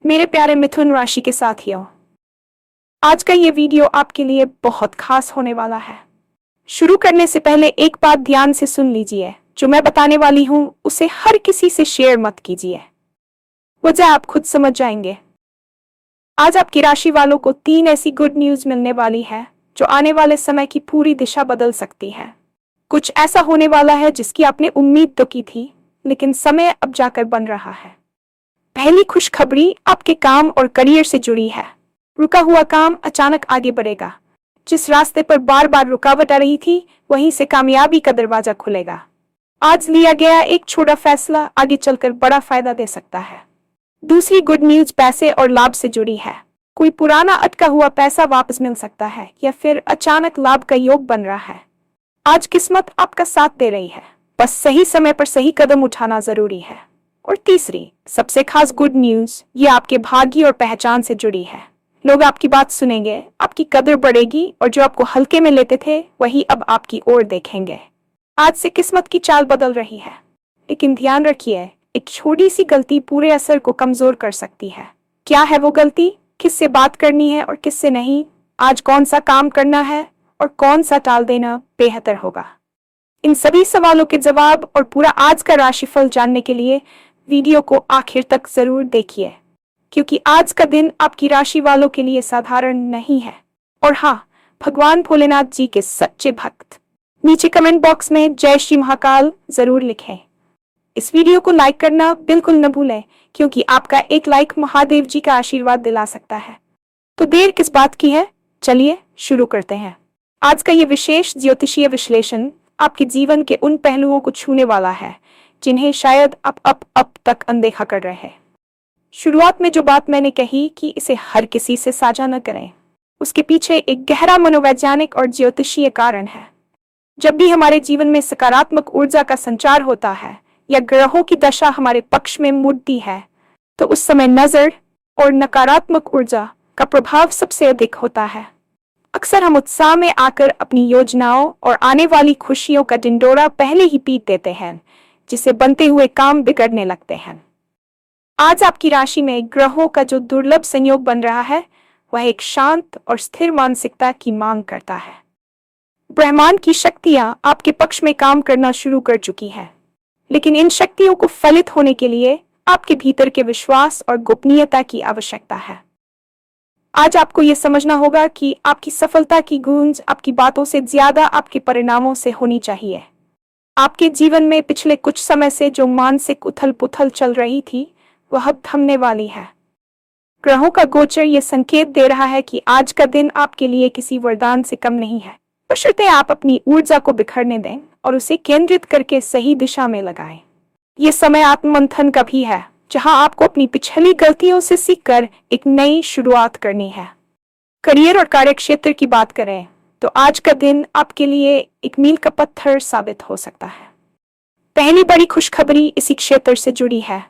मेरे प्यारे मिथुन राशि के साथियों, आज का ये वीडियो आपके लिए बहुत खास होने वाला है। शुरू करने से पहले एक बात ध्यान से सुन लीजिए। जो मैं बताने वाली हूँ उसे हर किसी से शेयर मत कीजिए, वजह आप खुद समझ जाएंगे। आज आपकी राशि वालों को 3 ऐसी गुड न्यूज मिलने वाली है जो आने वाले समय की पूरी दिशा बदल सकती है। कुछ ऐसा होने वाला है जिसकी आपने उम्मीद तो की थी, लेकिन समय अब जाकर बन रहा है। पहली खुशखबरी आपके काम और करियर से जुड़ी है। रुका हुआ काम अचानक आगे बढ़ेगा। जिस रास्ते पर बार बार रुकावट आ रही थी, वहीं से कामयाबी का दरवाजा खुलेगा। आज लिया गया एक छोटा फैसला आगे चलकर बड़ा फायदा दे सकता है। दूसरी गुड न्यूज पैसे और लाभ से जुड़ी है। कोई पुराना अटका हुआ पैसा वापस मिल सकता है या फिर अचानक लाभ का योग बन रहा है। आज किस्मत आपका साथ दे रही है, बस सही समय पर सही कदम उठाना जरूरी है। और तीसरी सबसे खास गुड न्यूज ये आपके भाग्य और पहचान से जुड़ी है। लोग आपकी बात सुनेंगे, आपकी कदर बढ़ेगी और जो आपको हल्के में लेते थे वही अब आपकी ओर देखेंगे। आज से किस्मत की चाल बदल रही है, लेकिन ध्यान रखिए, एक छोटी सी गलती पूरे असर को कमजोर कर सकती है। क्या है वो गलती? किससे बात करनी है और किससे नहीं? आज कौन सा काम करना है और कौन सा टाल देना बेहतर होगा? इन सभी सवालों के जवाब और पूरा आज का राशिफल जानने के लिए वीडियो को आखिर तक जरूर देखिए, क्योंकि आज का दिन आपकी राशि वालों के लिए साधारण नहीं है। और हाँ, भगवान भोलेनाथ जी के सच्चे भक्त नीचे कमेंट बॉक्स में जय श्री महाकाल जरूर लिखें। इस वीडियो को लाइक करना बिल्कुल न भूलें, क्योंकि आपका एक लाइक महादेव जी का आशीर्वाद दिला सकता है। तो देर किस बात की है, चलिए शुरू करते हैं। आज का ये विशेष ज्योतिषीय विश्लेषण आपके जीवन के उन पहलुओं को छूने वाला है जिन्हें शायद आप अब तक अनदेखा कर रहे हैं। शुरुआत में जो बात मैंने कही कि इसे हर किसी से साझा न करें, उसके पीछे एक गहरा मनोवैज्ञानिक और ज्योतिषीय कारण है। जब भी हमारे जीवन में सकारात्मक ऊर्जा का संचार होता है या ग्रहों की दशा हमारे पक्ष में मुड़ती है, तो उस समय नजर और नकारात्मक ऊर्जा का प्रभाव सबसे अधिक होता है। अक्सर हम उत्साह में आकर अपनी योजनाओं और आने वाली खुशियों का ढिंढोरा पहले ही पीट देते हैं, जिससे बनते हुए काम बिगड़ने लगते हैं। आज आपकी राशि में ग्रहों का जो दुर्लभ संयोग बन रहा है, वह एक शांत और स्थिर मानसिकता की मांग करता है। ब्रह्मांड की शक्तियां आपके पक्ष में काम करना शुरू कर चुकी हैं, लेकिन इन शक्तियों को फलित होने के लिए आपके भीतर के विश्वास और गोपनीयता की आवश्यकता है। आज आपको यह समझना होगा कि आपकी सफलता की गूंज आपकी बातों से ज्यादा आपके परिणामों से होनी चाहिए। आपके जीवन में पिछले कुछ समय से जो मानसिक उथल पुथल चल रही थी, वह अब थमने वाली है। ग्रहों का गोचर ये संकेत दे रहा है कि आज का दिन आपके लिए किसी वरदान से कम नहीं है, बशर्ते आप अपनी ऊर्जा को बिखरने दें और उसे केंद्रित करके सही दिशा में लगाएं। ये समय आत्ममंथन का भी है, जहां आपको अपनी पिछली गलतियों से सीखकर एक नई शुरुआत करनी है। करियर और कार्यक्षेत्र की बात करें तो आज का दिन आपके लिए एक मील का पत्थर साबित हो सकता है। पहली बड़ी खुशखबरी इसी क्षेत्र से जुड़ी है।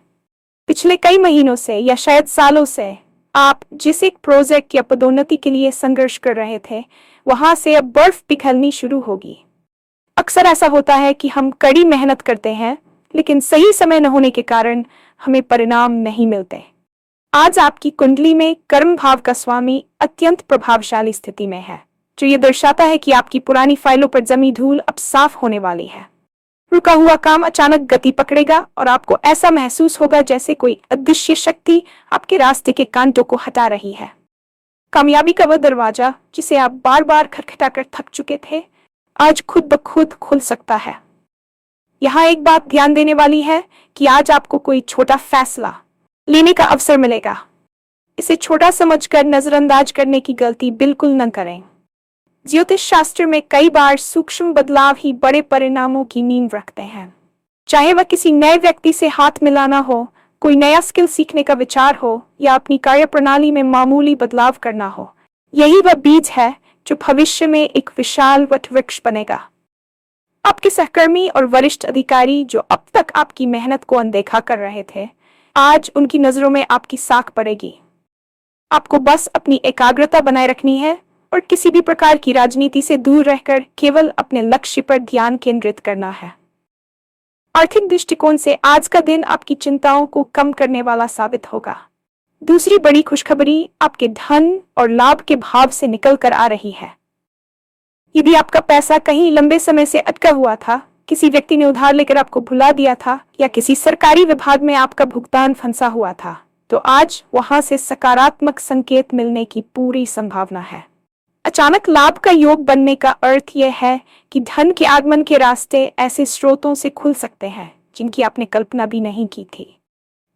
पिछले कई महीनों से या शायद सालों से आप जिस एक प्रोजेक्ट या पदोन्नति के लिए संघर्ष कर रहे थे, वहां से अब बर्फ पिघलनी शुरू होगी। अक्सर ऐसा होता है कि हम कड़ी मेहनत करते हैं, लेकिन सही समय न होने के कारण हमें परिणाम नहीं मिलते। आज आपकी कुंडली में कर्म भाव का स्वामी अत्यंत प्रभावशाली स्थिति में है, जो ये दर्शाता है कि आपकी पुरानी फाइलों पर जमी धूल अब साफ होने वाली है। रुका हुआ काम अचानक गति पकड़ेगा और आपको ऐसा महसूस होगा जैसे कोई अदृश्य शक्ति आपके रास्ते के कांटों को हटा रही है। कामयाबी का वह दरवाजा जिसे आप बार बार खटखटाकर थक चुके थे, आज खुद ब खुद खुल सकता है। यहाँ एक बात ध्यान देने वाली है कि आज आपको कोई छोटा फैसला लेने का अवसर मिलेगा। इसे छोटा समझकर नजरअंदाज करने की गलती बिल्कुल न करें। ज्योतिष शास्त्र में कई बार सूक्ष्म बदलाव ही बड़े परिणामों की नींव रखते हैं। चाहे वह किसी नए व्यक्ति से हाथ मिलाना हो, कोई नया स्किल सीखने का विचार हो या अपनी कार्य प्रणाली में मामूली बदलाव करना हो, यही वह बीज है जो भविष्य में एक विशाल वट वृक्ष बनेगा। आपके सहकर्मी और वरिष्ठ अधिकारी जो अब तक आपकी मेहनत को अनदेखा कर रहे थे, आज उनकी नजरों में आपकी साख पड़ेगी। आपको बस अपनी एकाग्रता बनाए रखनी है और किसी भी प्रकार की राजनीति से दूर रहकर केवल अपने लक्ष्य पर ध्यान केंद्रित करना है। आर्थिक दृष्टिकोण से आज का दिन आपकी चिंताओं को कम करने वाला साबित होगा। दूसरी बड़ी खुशखबरी आपके धन और लाभ के भाव से निकल कर आ रही है। यदि आपका पैसा कहीं लंबे समय से अटका हुआ था, किसी व्यक्ति ने उधार लेकर आपको भुला दिया था, या किसी सरकारी विभाग में आपका भुगतान फंसा हुआ था, तो आज वहां से सकारात्मक संकेत मिलने की पूरी संभावना है। अचानक लाभ का योग बनने का अर्थ यह है कि धन के आगमन के रास्ते ऐसे स्रोतों से खुल सकते हैं जिनकी आपने कल्पना भी नहीं की थी।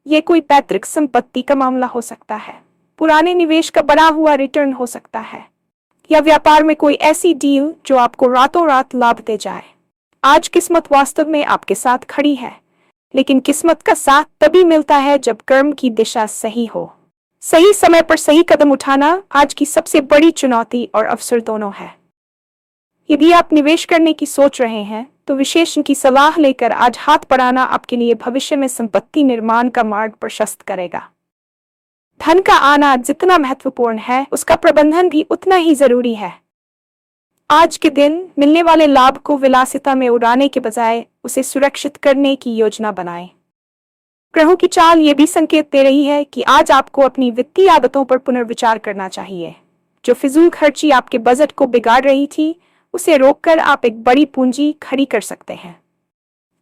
यह कोई पैतृक संपत्ति का मामला हो सकता है, पुराने निवेश का बड़ा हुआ रिटर्न हो सकता है, या व्यापार में कोई ऐसी डील जो आपको रातों रात लाभ दे जाए। आज किस्मत वास्तव में आपके साथ खड़ी है, लेकिन किस्मत का साथ तभी मिलता है जब कर्म की दिशा सही हो। सही समय पर सही कदम उठाना आज की सबसे बड़ी चुनौती और अवसर दोनों है। यदि आप निवेश करने की सोच रहे हैं तो विशेषज्ञ की सलाह लेकर आज हाथ बढ़ाना आपके लिए भविष्य में संपत्ति निर्माण का मार्ग प्रशस्त करेगा। धन का आना जितना महत्वपूर्ण है, उसका प्रबंधन भी उतना ही जरूरी है। आज के दिन मिलने वाले लाभ को विलासिता में उड़ाने के बजाय उसे सुरक्षित करने की योजना बनाएं। ग्रहों की चाल ये भी संकेत दे रही है कि आज आपको अपनी वित्तीय आदतों पर पुनर्विचार करना चाहिए। जो फिजूल खर्ची आपके बजट को बिगाड़ रही थी, उसे रोककर आप एक बड़ी पूंजी खड़ी कर सकते हैं।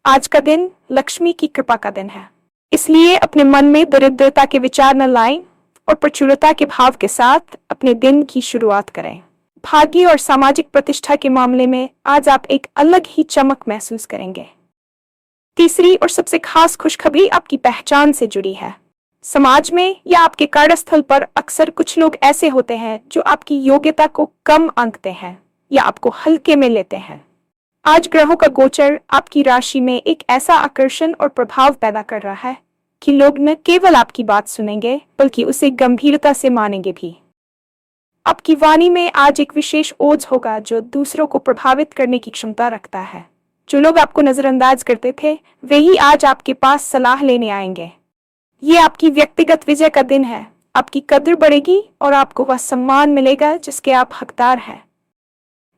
आज का दिन लक्ष्मी की कृपा का दिन है, इसलिए अपने मन में दरिद्रता के विचार न लाएं और प्रचुरता के भाव के साथ अपने दिन की शुरुआत करें। भाग्य और सामाजिक प्रतिष्ठा के मामले में आज आप एक अलग ही चमक महसूस करेंगे। तीसरी और सबसे खास खुशखबरी आपकी पहचान से जुड़ी है। समाज में या आपके कार्यस्थल पर अक्सर कुछ लोग ऐसे होते हैं जो आपकी योग्यता को कम आंकते हैं या आपको हल्के में लेते हैं। आज ग्रहों का गोचर आपकी राशि में एक ऐसा आकर्षण और प्रभाव पैदा कर रहा है कि लोग न केवल आपकी बात सुनेंगे बल्कि उसे गंभीरता से मानेंगे भी। आपकी वाणी में आज एक विशेष ओज होगा जो दूसरों को प्रभावित करने की क्षमता रखता है। जो लोग आपको नजरअंदाज करते थे, वे ही आज आपके पास सलाह लेने आएंगे। ये आपकी व्यक्तिगत विजय का दिन है। आपकी कद्र बढ़ेगी और आपको वह सम्मान मिलेगा जिसके आप हकदार हैं।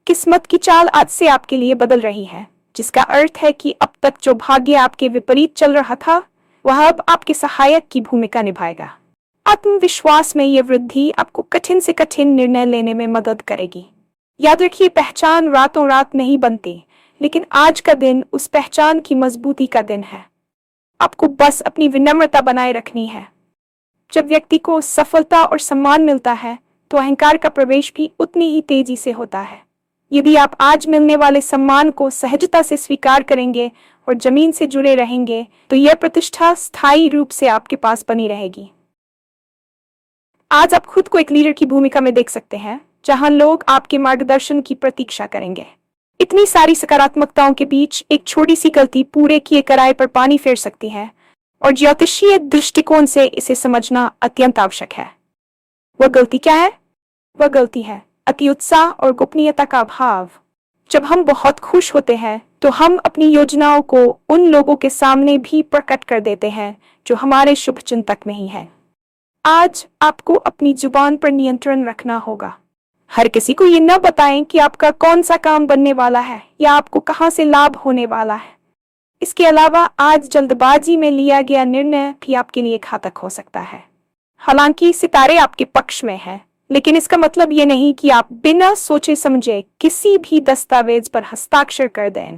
किस्मत की चाल आज से आपके लिए बदल रही है, जिसका अर्थ है कि अब तक जो भाग्य आपके विपरीत चल रहा था, वह अब आपके सहायक की भूमिका निभाएगा। आत्मविश्वास में यह वृद्धि आपको कठिन से कठिन निर्णय लेने में मदद करेगी। याद रखिए, पहचान रातों रात नहीं बनती, लेकिन आज का दिन उस पहचान की मजबूती का दिन है। आपको बस अपनी विनम्रता बनाए रखनी है। जब व्यक्ति को सफलता और सम्मान मिलता है, तो अहंकार का प्रवेश भी उतनी ही तेजी से होता है। यदि आप आज मिलने वाले सम्मान को सहजता से स्वीकार करेंगे और जमीन से जुड़े रहेंगे, तो यह प्रतिष्ठा स्थायी रूप से आपके पास बनी रहेगी। आज आप खुद को एक लीडर की भूमिका में देख सकते हैं, जहां लोग आपके मार्गदर्शन की प्रतीक्षा करेंगे। इतनी सारी सकारात्मकताओं के बीच एक छोटी सी गलती पूरे किए कराए पर पानी फेर सकती है, और ज्योतिषीय दृष्टिकोण से इसे समझना अत्यंत आवश्यक है। वह गलती क्या है? वह गलती है अति उत्साह और गोपनीयता का अभाव। जब हम बहुत खुश होते हैं तो हम अपनी योजनाओं को उन लोगों के सामने भी प्रकट कर देते हैं जो हमारे शुभ चिंतक नहीं हैं। आज आपको अपनी जुबान पर नियंत्रण रखना होगा। हर किसी को ये न बताएं कि आपका कौन सा काम बनने वाला है या आपको कहां से लाभ होने वाला है। इसके अलावा आज जल्दबाजी में लिया गया निर्णय भी आपके लिए घातक हो सकता है। हालांकि सितारे आपके पक्ष में हैं, लेकिन इसका मतलब ये नहीं कि आप बिना सोचे समझे किसी भी दस्तावेज पर हस्ताक्षर कर दें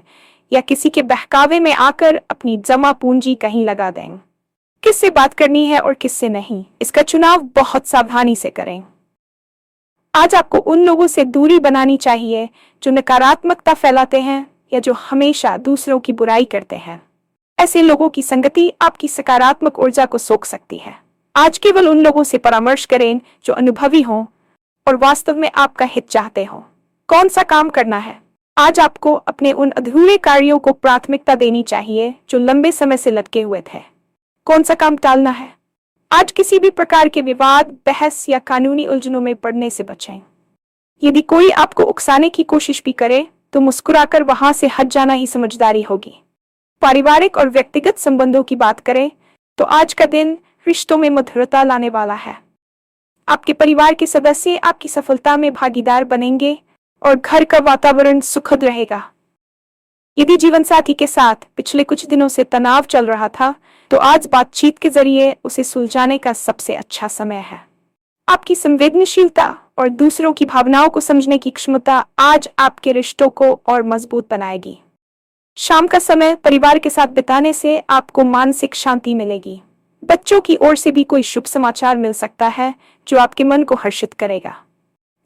या किसी के बहकावे में आकर अपनी जमा पूंजी कहीं लगा दें। किससे बात करनी है और किससे नहीं, इसका चुनाव बहुत सावधानी से करें। आज आपको उन लोगों से दूरी बनानी चाहिए जो नकारात्मकता फैलाते हैं या जो हमेशा दूसरों की बुराई करते हैं। ऐसे लोगों की संगति आपकी सकारात्मक ऊर्जा को सोख सकती है। आज केवल उन लोगों से परामर्श करें जो अनुभवी हों और वास्तव में आपका हित चाहते हों। कौन सा काम करना है? आज आपको अपने उन अधूरे कार्यों को प्राथमिकता देनी चाहिए जो लंबे समय से लटके हुए थे। कौन सा काम टालना है? आज किसी भी प्रकार के विवाद, बहस या कानूनी उलझनों में पड़ने से बचें। यदि कोई आपको उकसाने की कोशिश भी करे तो मुस्कुराकर वहां से हट जाना ही समझदारी होगी। पारिवारिक और व्यक्तिगत संबंधों की बात करें तो आज का दिन रिश्तों में मधुरता लाने वाला है। आपके परिवार के सदस्य आपकी सफलता में भागीदार बनेंगे और घर का वातावरण सुखद रहेगा। यदि जीवन साथी के साथ पिछले कुछ दिनों से तनाव चल रहा था तो आज बातचीत के जरिए उसे सुलझाने का सबसे अच्छा समय है। आपकी संवेदनशीलता और दूसरों की भावनाओं को समझने की क्षमता आज आपके रिश्तों को और मजबूत बनाएगी। शाम का समय परिवार के साथ बिताने से आपको मानसिक शांति मिलेगी। बच्चों की ओर से भी कोई शुभ समाचार मिल सकता है जो आपके मन को हर्षित करेगा।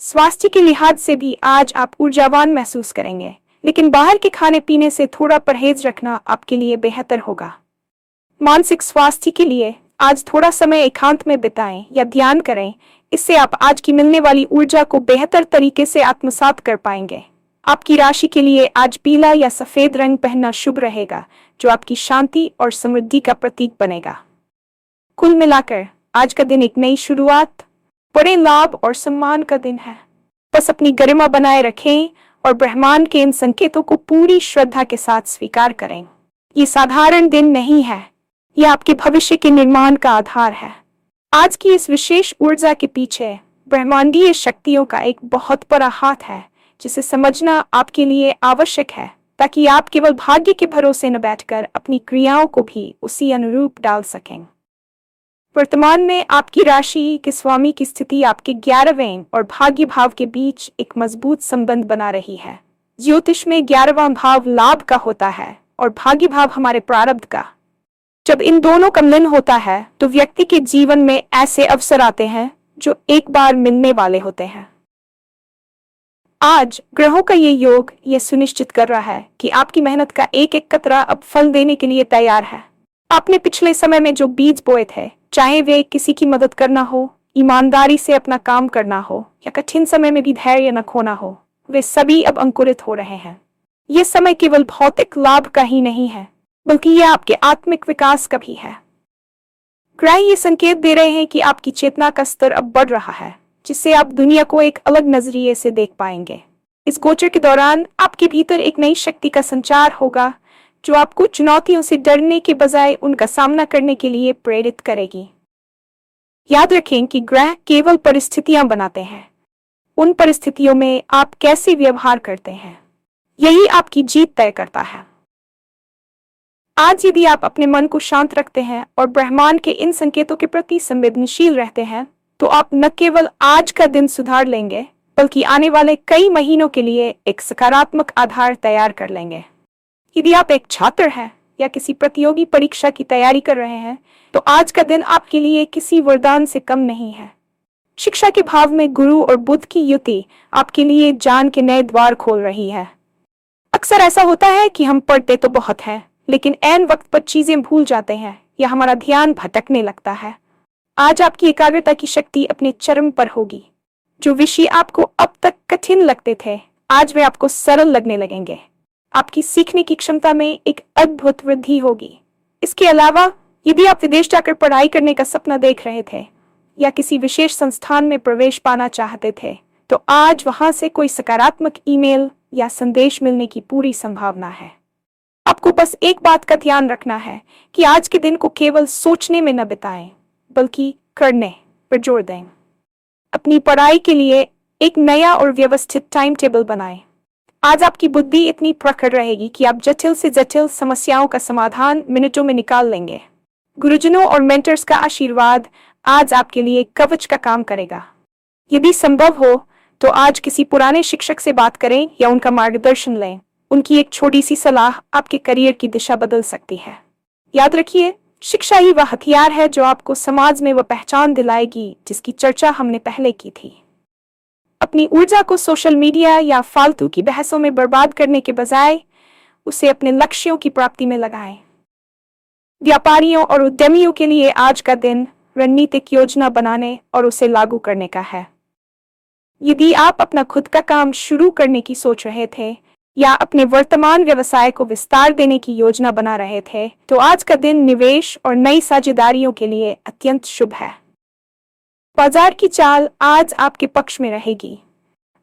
स्वास्थ्य के लिहाज से भी आज आप ऊर्जावान महसूस करेंगे, लेकिन बाहर के खाने पीने से थोड़ा परहेज रखना आपके लिए बेहतर होगा। मानसिक स्वास्थ्य के लिए आज थोड़ा समय एकांत में बिताएं या ध्यान करें। इससे आप आज की मिलने वाली ऊर्जा को बेहतर तरीके से आत्मसात कर पाएंगे। आपकी राशि के लिए आज पीला या सफेद रंग पहनना शुभ रहेगा, जो आपकी शांति और समृद्धि का प्रतीक बनेगा। कुल मिलाकर आज का दिन एक नई शुरुआत, बड़े लाभ और सम्मान का दिन है। बस अपनी गरिमा बनाए रखें और ब्रह्मांड के इन संकेतों को पूरी श्रद्धा के साथ स्वीकार करें। ये साधारण दिन नहीं है, यह आपके भविष्य के निर्माण का आधार है। आज की इस विशेष ऊर्जा के पीछे ब्रह्मांडीय शक्तियों का एक बहुत बड़ा हाथ है, जिसे समझना आपके लिए आवश्यक है, ताकि आप केवल भाग्य के भरोसे न बैठकर अपनी क्रियाओं को भी उसी अनुरूप डाल सकें। वर्तमान में आपकी राशि के स्वामी की स्थिति आपके 11वें और भाग्य भाव के बीच एक मजबूत संबंध बना रही है। ज्योतिष में 11वां भाव लाभ का होता है और भाग्य भाव हमारे प्रारब्ध का। जब इन दोनों का मिलन होता है तो व्यक्ति के जीवन में ऐसे अवसर आते हैं जो एक बार मिलने वाले होते हैं। आज ग्रहों का ये योग ये सुनिश्चित कर रहा है कि आपकी मेहनत का एक एक कतरा अब फल देने के लिए तैयार है। आपने पिछले समय में जो बीज बोए थे, चाहे वे किसी की मदद करना हो, ईमानदारी से अपना काम करना हो या कठिन समय में भी धैर्य न खोना हो, वे सभी अब अंकुरित हो रहे हैं। ये समय केवल भौतिक लाभ का ही नहीं है, बल्कि यह आपके आत्मिक विकास का भी है। ग्रह ये संकेत दे रहे हैं कि आपकी चेतना का स्तर अब बढ़ रहा है, जिससे आप दुनिया को एक अलग नजरिए से देख पाएंगे। इस गोचर के दौरान आपके भीतर एक नई शक्ति का संचार होगा, जो आपको चुनौतियों से डरने के बजाय उनका सामना करने के लिए प्रेरित करेगी। याद रखें कि ग्रह केवल परिस्थितियां बनाते हैं, उन परिस्थितियों में आप कैसे व्यवहार करते हैं, यही आपकी जीत तय करता है। आज यदि आप अपने मन को शांत रखते हैं और ब्रह्मांड के इन संकेतों के प्रति संवेदनशील रहते हैं, तो आप न केवल आज का दिन सुधार लेंगे, बल्कि आने वाले कई महीनों के लिए एक सकारात्मक आधार तैयार कर लेंगे। यदि आप एक छात्र हैं या किसी प्रतियोगी परीक्षा की तैयारी कर रहे हैं, तो आज का दिन आपके लिए किसी वरदान से कम नहीं है। शिक्षा के भाव में गुरु और बुध की युति आपके लिए ज्ञान के नए द्वार खोल रही है। अक्सर ऐसा होता है कि हम पढ़ते तो बहुत हैं, लेकिन ऐन वक्त पर चीजें भूल जाते हैं या हमारा ध्यान भटकने लगता है। आज आपकी एकाग्रता की शक्ति अपने चरम पर होगी। जो विषय आपको अब तक कठिन लगते थे, आज वे आपको सरल लगने लगेंगे। आपकी सीखने की क्षमता में एक अद्भुत वृद्धि होगी। इसके अलावा यदि आप विदेश जाकर पढ़ाई करने का सपना देख रहे थे या किसी विशेष संस्थान में प्रवेश पाना चाहते थे, तो आज वहां से कोई सकारात्मक ईमेल या संदेश मिलने की पूरी संभावना है। आपको बस एक बात का ध्यान रखना है कि आज के दिन को केवल सोचने में न बिताएं, बल्कि करने पर जोर दें। अपनी पढ़ाई के लिए एक नया और व्यवस्थित टाइम टेबल बनाएं। आज आपकी बुद्धि इतनी प्रखर रहेगी कि आप जटिल से जटिल समस्याओं का समाधान मिनटों में निकाल लेंगे। गुरुजनों और मेंटर्स का आशीर्वाद आज आपके लिए कवच का काम करेगा। यदि संभव हो तो आज किसी पुराने शिक्षक से बात करें या उनका मार्गदर्शन लें। उनकी एक छोटी सी सलाह आपके करियर की दिशा बदल सकती है। याद रखिए, शिक्षा ही वह हथियार है जो आपको समाज में वह पहचान दिलाएगी जिसकी चर्चा हमने पहले की थी। अपनी ऊर्जा को सोशल मीडिया या फालतू की बहसों में बर्बाद करने के बजाय उसे अपने लक्ष्यों की प्राप्ति में लगाएं। व्यापारियों और उद्यमियों के लिए आज का दिन रणनीतिक योजना बनाने और उसे लागू करने का है। यदि आप अपना खुद का काम शुरू करने की सोच रहे थे या अपने वर्तमान व्यवसाय को विस्तार देने की योजना बना रहे थे, तो आज का दिन निवेश और नई साझेदारियों के लिए अत्यंत शुभ है। बाजार की चाल आज आपके पक्ष में रहेगी।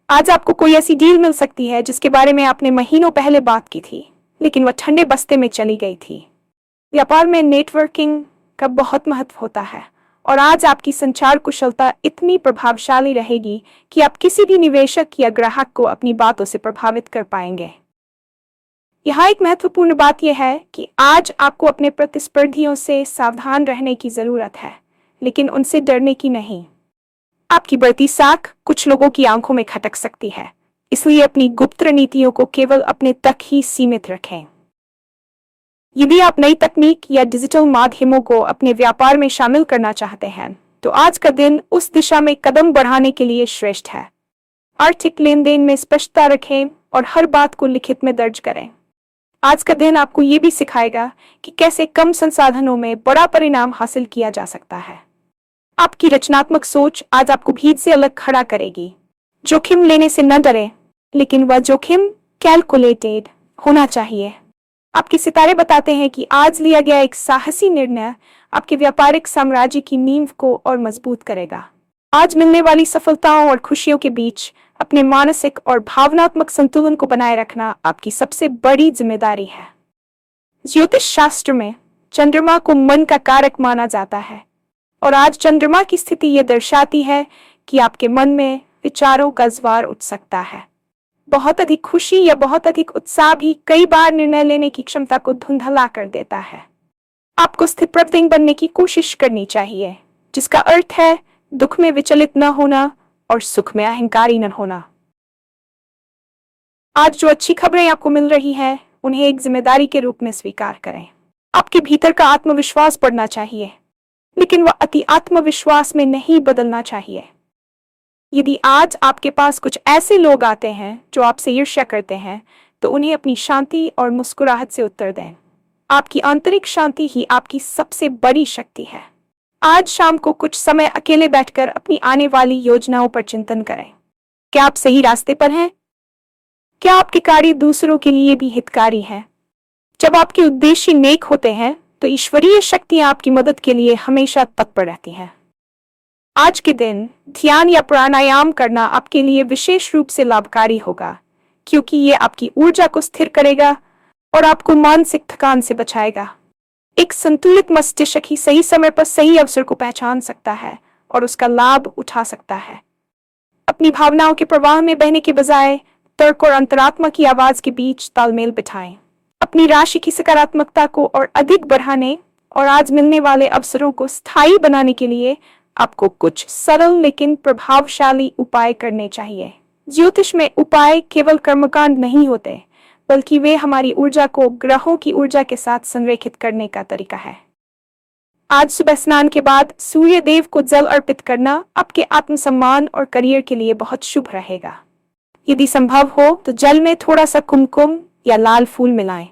आज आपको कोई ऐसी डील मिल सकती है जिसके बारे में आपने महीनों पहले बात की थी, लेकिन वह ठंडे बस्ते में चली गई थी। व्यापार में नेटवर्किंग का बहुत महत्व होता है और आज आपकी संचार कुशलता इतनी प्रभावशाली रहेगी कि आप किसी भी निवेशक या ग्राहक को अपनी बातों से प्रभावित कर पाएंगे। यहाँ एक महत्वपूर्ण बात यह है कि आज आपको अपने प्रतिस्पर्धियों से सावधान रहने की जरूरत है, लेकिन उनसे डरने की नहीं। आपकी बढ़ती साख कुछ लोगों की आंखों में खटक सकती है, इसलिए अपनी गुप्त रणनीतियों को केवल अपने तक ही सीमित रखें। यदि आप नई तकनीक या डिजिटल माध्यमों को अपने व्यापार में शामिल करना चाहते हैं, तो आज का दिन उस दिशा में कदम बढ़ाने के लिए श्रेष्ठ है। आर्थिक लेन देन में स्पष्टता रखें और हर बात को लिखित में दर्ज करें। आज का दिन आपको ये भी सिखाएगा कि कैसे कम संसाधनों में बड़ा परिणाम हासिल किया जा सकता है। आपकी रचनात्मक सोच आज आपको भीड़ से अलग खड़ा करेगी। जोखिम लेने से न डरें, लेकिन वह जोखिम कैलकुलेटेड होना चाहिए। आपके सितारे बताते हैं कि आज लिया गया एक साहसी निर्णय आपके व्यापारिक साम्राज्य की नींव को और मजबूत करेगा। आज मिलने वाली सफलताओं और खुशियों के बीच अपने मानसिक और भावनात्मक संतुलन को बनाए रखना आपकी सबसे बड़ी जिम्मेदारी है। ज्योतिष शास्त्र में चंद्रमा को मन का कारक माना जाता है, और आज चंद्रमा की स्थिति यह दर्शाती है कि आपके मन में विचारों का ज्वार उठ सकता है। बहुत अधिक खुशी या बहुत अधिक उत्साह भी कई बार निर्णय लेने की क्षमता को धुंधला कर देता है। आपको स्थितप्रज्ञ बनने की कोशिश करनी चाहिए, जिसका अर्थ है दुख में विचलित न होना और सुख में अहंकारी न होना। आज जो अच्छी खबरें आपको मिल रही हैं, उन्हें एक जिम्मेदारी के रूप में स्वीकार करें। आपके भीतर का आत्मविश्वास बढ़ना चाहिए, लेकिन वह अति आत्मविश्वास में नहीं बदलना चाहिए। यदि आज आपके पास कुछ ऐसे लोग आते हैं जो आपसे ईर्ष्या करते हैं, तो उन्हें अपनी शांति और मुस्कुराहट से उत्तर दें। आपकी आंतरिक शांति ही आपकी सबसे बड़ी शक्ति है। आज शाम को कुछ समय अकेले बैठकर अपनी आने वाली योजनाओं पर चिंतन करें। क्या आप सही रास्ते पर हैं? क्या आपके कार्य दूसरों के लिए भी हितकारी हैं? जब आपके उद्देश्य नेक होते हैं, तो ईश्वरीय शक्तियां आपकी मदद के लिए हमेशा तत्पर रहती हैं। आज के दिन ध्यान या प्राणायाम करना आपके लिए विशेष रूप से लाभकारी होगा, क्योंकि ये आपकी ऊर्जा को स्थिर करेगा और आपको मानसिक थकान से बचाएगा। एक संतुलित मस्तिष्क ही सही समय पर सही अवसर को पहचान सकता है और उसका लाभ उठा सकता है। अपनी भावनाओं के प्रवाह में बहने के बजाय तर्क और अंतरात्मा की आवाज के बीच तालमेल बिठाएं। अपनी राशि की सकारात्मकता को और अधिक बढ़ाने और आज मिलने वाले अवसरों को स्थायी बनाने के लिए आपको कुछ सरल लेकिन प्रभावशाली उपाय करने चाहिए। ज्योतिष में उपाय केवल कर्मकांड नहीं होते, बल्कि वे हमारी ऊर्जा को ग्रहों की ऊर्जा के साथ संरेखित करने का तरीका है। आज सुबह स्नान के बाद सूर्य देव को जल अर्पित करना आपके आत्मसम्मान और करियर के लिए बहुत शुभ रहेगा। यदि संभव हो तो जल में थोड़ा सा कुमकुम या लाल फूल मिलाएं।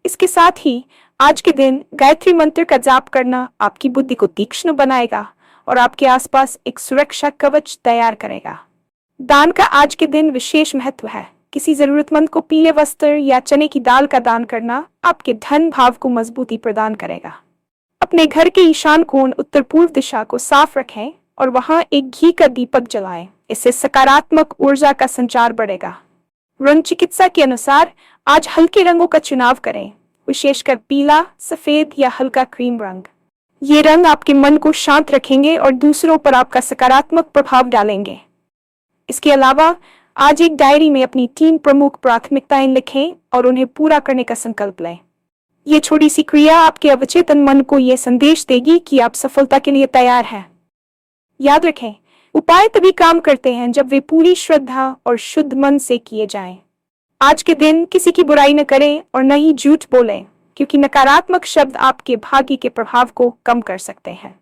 इसके साथ ही आज के दिन गायत्री मंत्र का जाप करना आपकी बुद्धि को तीक्ष्ण बनाएगा और आपके आसपास एक सुरक्षा कवच तैयार करेगा। दान का आज के दिन विशेष महत्व है। किसी जरूरतमंद को पीले वस्त्र या चने की दाल का दान करना आपके धन भाव को मजबूती प्रदान करेगा। अपने घर के ईशान कोण उत्तर पूर्व दिशा को साफ रखें और वहां एक घी का दीपक जलाएं। इससे सकारात्मक ऊर्जा का संचार बढ़ेगा। रंग चिकित्सा के अनुसार आज हल्के रंगों का चुनाव करें, विशेषकर पीला, सफेद या हल्का क्रीम रंग। ये रंग आपके मन को शांत रखेंगे और दूसरों पर आपका सकारात्मक प्रभाव डालेंगे। इसके अलावा आज एक डायरी में अपनी 3 प्रमुख प्राथमिकताएं लिखें और उन्हें पूरा करने का संकल्प लें। ये छोटी सी क्रिया आपके अवचेतन मन को यह संदेश देगी कि आप सफलता के लिए तैयार हैं। याद रखें, उपाय तभी काम करते हैं जब वे पूरी श्रद्धा और शुद्ध मन से किए जाएं। आज के दिन किसी की बुराई न करें और न ही झूठ बोलें, क्योंकि नकारात्मक शब्द आपके भाग्य के प्रभाव को कम कर सकते हैं।